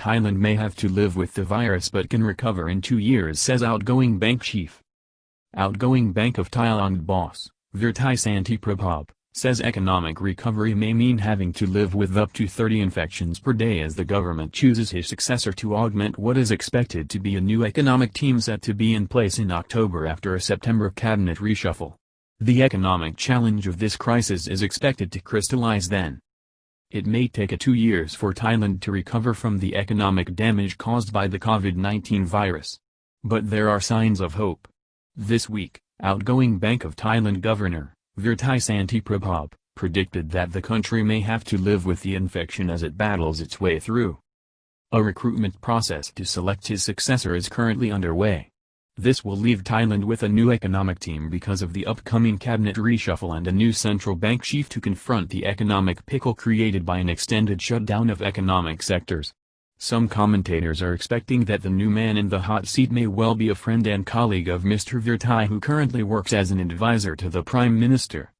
Thailand may have to live with the virus but can recover in 2 years, says outgoing bank chief. Outgoing Bank of Thailand boss, Veerathai Santiprabhob, says economic recovery may mean having to live with up to 30 infections per day as the government chooses his successor to augment what is expected to be a new economic team set to be in place in October after a September cabinet reshuffle. The economic challenge of this crisis is expected to crystallize then. It may take 2 years for Thailand to recover from the economic damage caused by the COVID-19 virus. But there are signs of hope. This week, outgoing Bank of Thailand Governor, Veerathai Santiprabhob, predicted that the country may have to live with the infection as it battles its way through. A recruitment process to select his successor is currently underway. This will leave Thailand with a new economic team because of the upcoming cabinet reshuffle and a new central bank chief to confront the economic pickle created by an extended shutdown of economic sectors. Some commentators are expecting that the new man in the hot seat may well be a friend and colleague of Mr. Veerathai, who currently works as an advisor to the Prime Minister.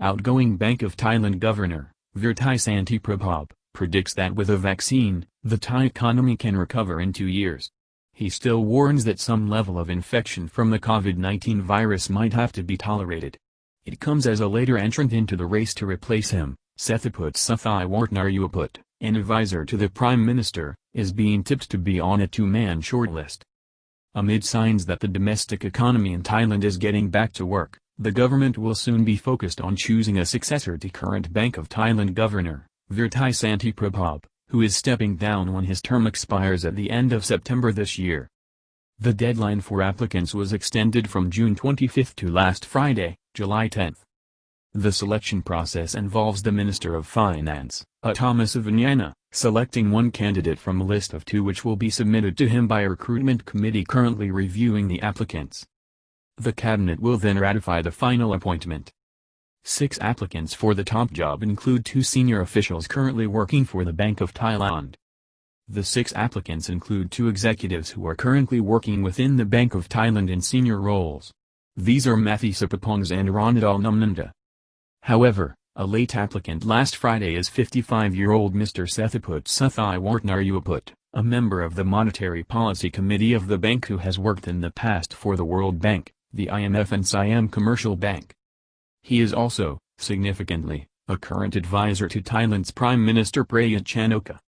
Outgoing Bank of Thailand Governor, Veerathai Santiprabhob, predicts that with a vaccine, the Thai economy can recover in 2 years. He still warns that some level of infection from the COVID-19 virus might have to be tolerated. It comes as a later entrant into the race to replace him, Sethaput Sathaiwartnaruput, an advisor to the Prime Minister, is being tipped to be on a 2-man shortlist. Amid signs that the domestic economy in Thailand is getting back to work, the government will soon be focused on choosing a successor to current Bank of Thailand Governor, Veerathai Santiprabhob, who is stepping down when his term expires at the end of September this year. The deadline for applicants was extended from June 25 to last Friday, July 10. The selection process involves the Minister of Finance, Thomas Avanyana, selecting one candidate from a list of 2 which will be submitted to him by a recruitment committee currently reviewing the applicants. The cabinet will then ratify the final appointment. 6 applicants for the top job include 2 senior officials currently working for the Bank of Thailand. The 6 applicants include 2 executives who are currently working within the Bank of Thailand in senior roles. These are Mathi Sapapongs and Ronadal Numnanda. However, a late applicant last Friday is 55-year-old Mr. Sethaput Sathaiwartnaruput, a member of the Monetary Policy Committee of the bank who has worked in the past for the World Bank, the IMF and Siam Commercial Bank. He is also, significantly, a current advisor to Thailand's Prime Minister Prayut Chan-o-cha.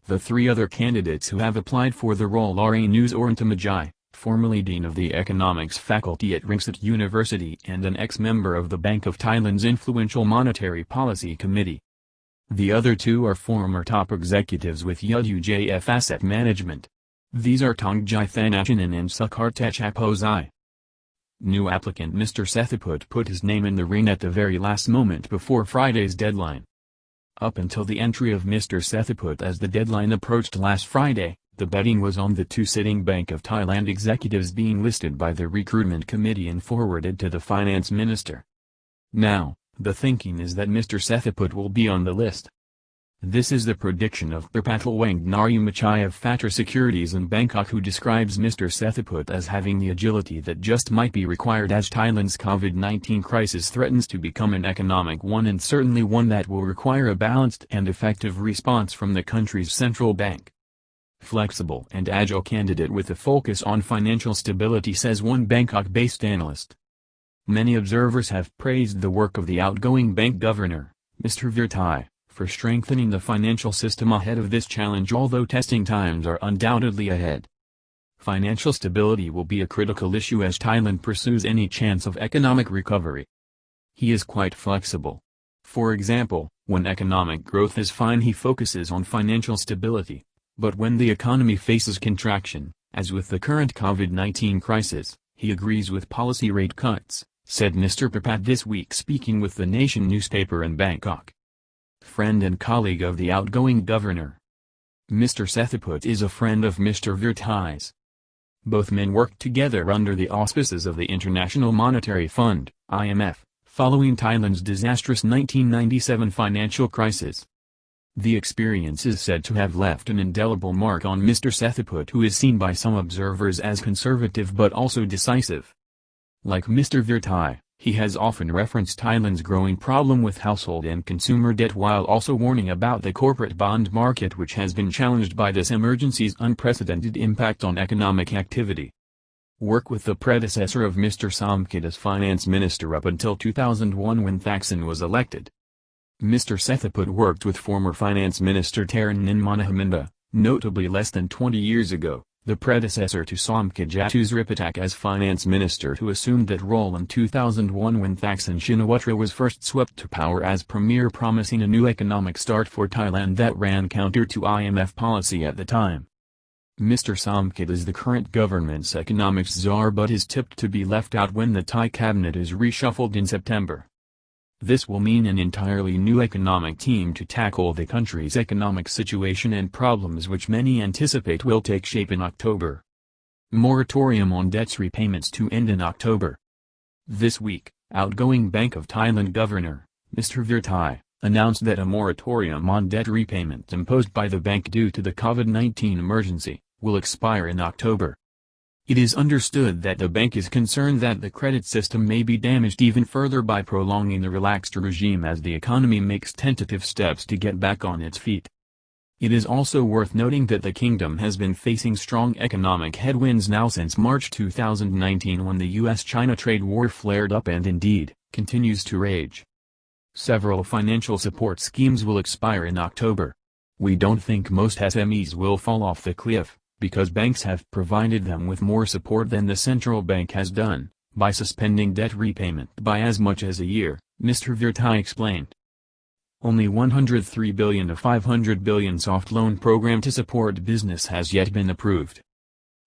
The 3 other candidates who have applied for the role are Anus Orantamajai, formerly Dean of the Economics Faculty at Ringsit University and an ex-member of the Bank of Thailand's influential Monetary Policy Committee. The other 2 are former top executives with UJF Asset Management. These are Tongjai Thanachanan and Sukartech Apozai. New applicant Mr. Sethaput put his name in the ring at the very last moment before Friday's deadline. Up until the entry of Mr. Sethaput as the deadline approached last Friday, the betting was on the 2 sitting Bank of Thailand executives being listed by the recruitment committee and forwarded to the finance minister. Now, the thinking is that Mr. Sethaput will be on the list. This is the prediction of Perpatal Wangnarumachai of Fatra Securities in Bangkok, who describes Mr. Sethaput as having the agility that just might be required as Thailand's COVID-19 crisis threatens to become an economic one, and certainly one that will require a balanced and effective response from the country's central bank. Flexible and agile candidate with a focus on financial stability, says one Bangkok-based analyst. Many observers have praised the work of the outgoing bank governor, Mr. Veerathai, for strengthening the financial system ahead of this challenge, although testing times are undoubtedly ahead. Financial stability will be a critical issue as Thailand pursues any chance of economic recovery. He is quite flexible. For example, when economic growth is fine, he focuses on financial stability. But when the economy faces contraction, as with the current COVID-19 crisis, he agrees with policy rate cuts, said Mr. Papat this week speaking with the Nation newspaper in Bangkok. Friend and colleague of the outgoing governor, Mr. Sethaput is a friend of Mr. Veerathai's. Both men worked together under the auspices of the International Monetary Fund, IMF, following Thailand's disastrous 1997 financial crisis. The experience is said to have left an indelible mark on Mr. Sethaput, who is seen by some observers as conservative but also decisive. Like Mr. Veerathai, He has often referenced Thailand's growing problem with household and consumer debt while also warning about the corporate bond market which has been challenged by this emergency's unprecedented impact on economic activity. Work with the predecessor of Mr. Somkit as finance minister up until 2001 when Thaksin was elected. Mr. Sethaput worked with former finance minister Taran Manahaminda, notably less than 20 years ago, the predecessor to Somkit Jatushripatak as finance minister who assumed that role in 2001 when Thaksin Shinawatra was first swept to power as premier, promising a new economic start for Thailand that ran counter to IMF policy at the time. Mr. Somkit is the current government's economics czar but is tipped to be left out when the Thai cabinet is reshuffled in September. This will mean an entirely new economic team to tackle the country's economic situation and problems which many anticipate will take shape in October. Moratorium on debts repayments to end in October. This week, outgoing Bank of Thailand Governor, Mr. Veerathai, announced that a moratorium on debt repayment imposed by the bank due to the COVID-19 emergency will expire in October. It is understood that the bank is concerned that the credit system may be damaged even further by prolonging the relaxed regime as the economy makes tentative steps to get back on its feet. It is also worth noting that the kingdom has been facing strong economic headwinds now since March 2019 when the US-China trade war flared up and indeed, continues to rage. Several financial support schemes will expire in October. We don't think most SMEs will fall off the cliff, because banks have provided them with more support than the central bank has done, by suspending debt repayment by as much as a year, Mr. Veerathai explained. Only 103 billion of 500 billion soft loan program to support business has yet been approved.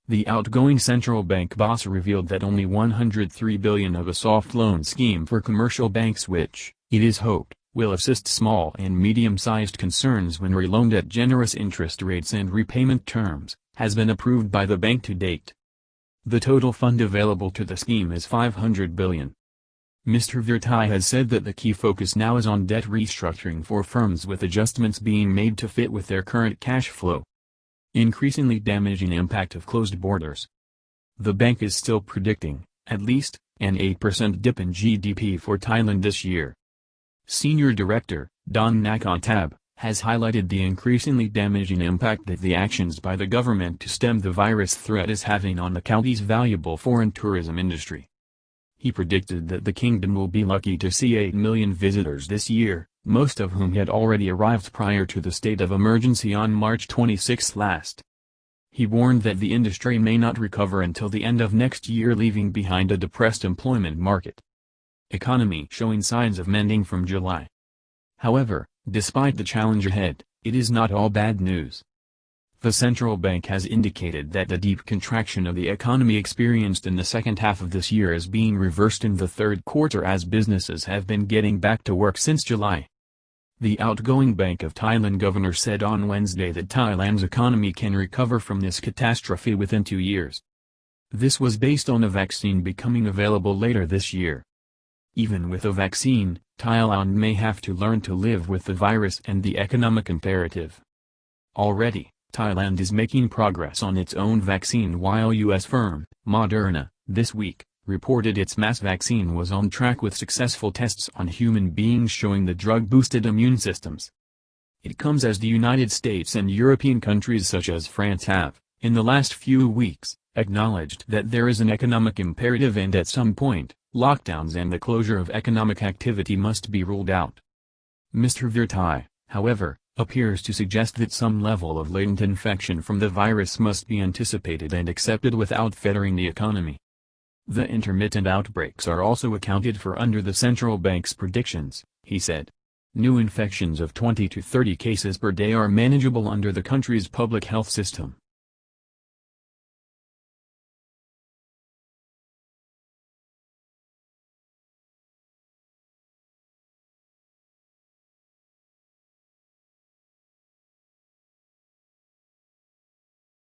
The outgoing central bank boss revealed that only 103 billion of a soft loan scheme for commercial banks which, it is hoped, will assist small and medium-sized concerns when reloaned at generous interest rates and repayment terms, has been approved by the bank to date. The total fund available to the scheme is 500 billion. Mr. Veerathai has said that the key focus now is on debt restructuring for firms with adjustments being made to fit with their current cash flow. Increasingly damaging impact of closed borders. The bank is still predicting, at least, an 8% dip in GDP for Thailand this year. Senior Director, Don Nakontab, has highlighted the increasingly damaging impact that the actions by the government to stem the virus threat is having on the country's valuable foreign tourism industry. He predicted that the kingdom will be lucky to see 8 million visitors this year, most of whom had already arrived prior to the state of emergency on March 26 last. He warned that the industry may not recover until the end of next year, leaving behind a depressed employment market. Economy showing signs of mending from July. However, despite the challenge ahead, it is not all bad news. The central bank has indicated that the deep contraction of the economy experienced in the second half of this year is being reversed in the third quarter as businesses have been getting back to work since July. The outgoing Bank of Thailand governor said on Wednesday that Thailand's economy can recover from this catastrophe within 2 years. This was based on a vaccine becoming available later this year. Even with a vaccine, Thailand may have to learn to live with the virus and the economic imperative. Already, Thailand is making progress on its own vaccine while U.S. firm, Moderna, this week, reported its mass vaccine was on track with successful tests on human beings showing the drug boosted immune systems. It comes as the United States and European countries such as France have, in the last few weeks, acknowledged that there is an economic imperative and at some point, lockdowns and the closure of economic activity must be ruled out. Mr. Veerathai, however, appears to suggest that some level of latent infection from the virus must be anticipated and accepted without fettering the economy. The intermittent outbreaks are also accounted for under the central bank's predictions, he said. New infections of 20 to 30 cases per day are manageable under the country's public health system.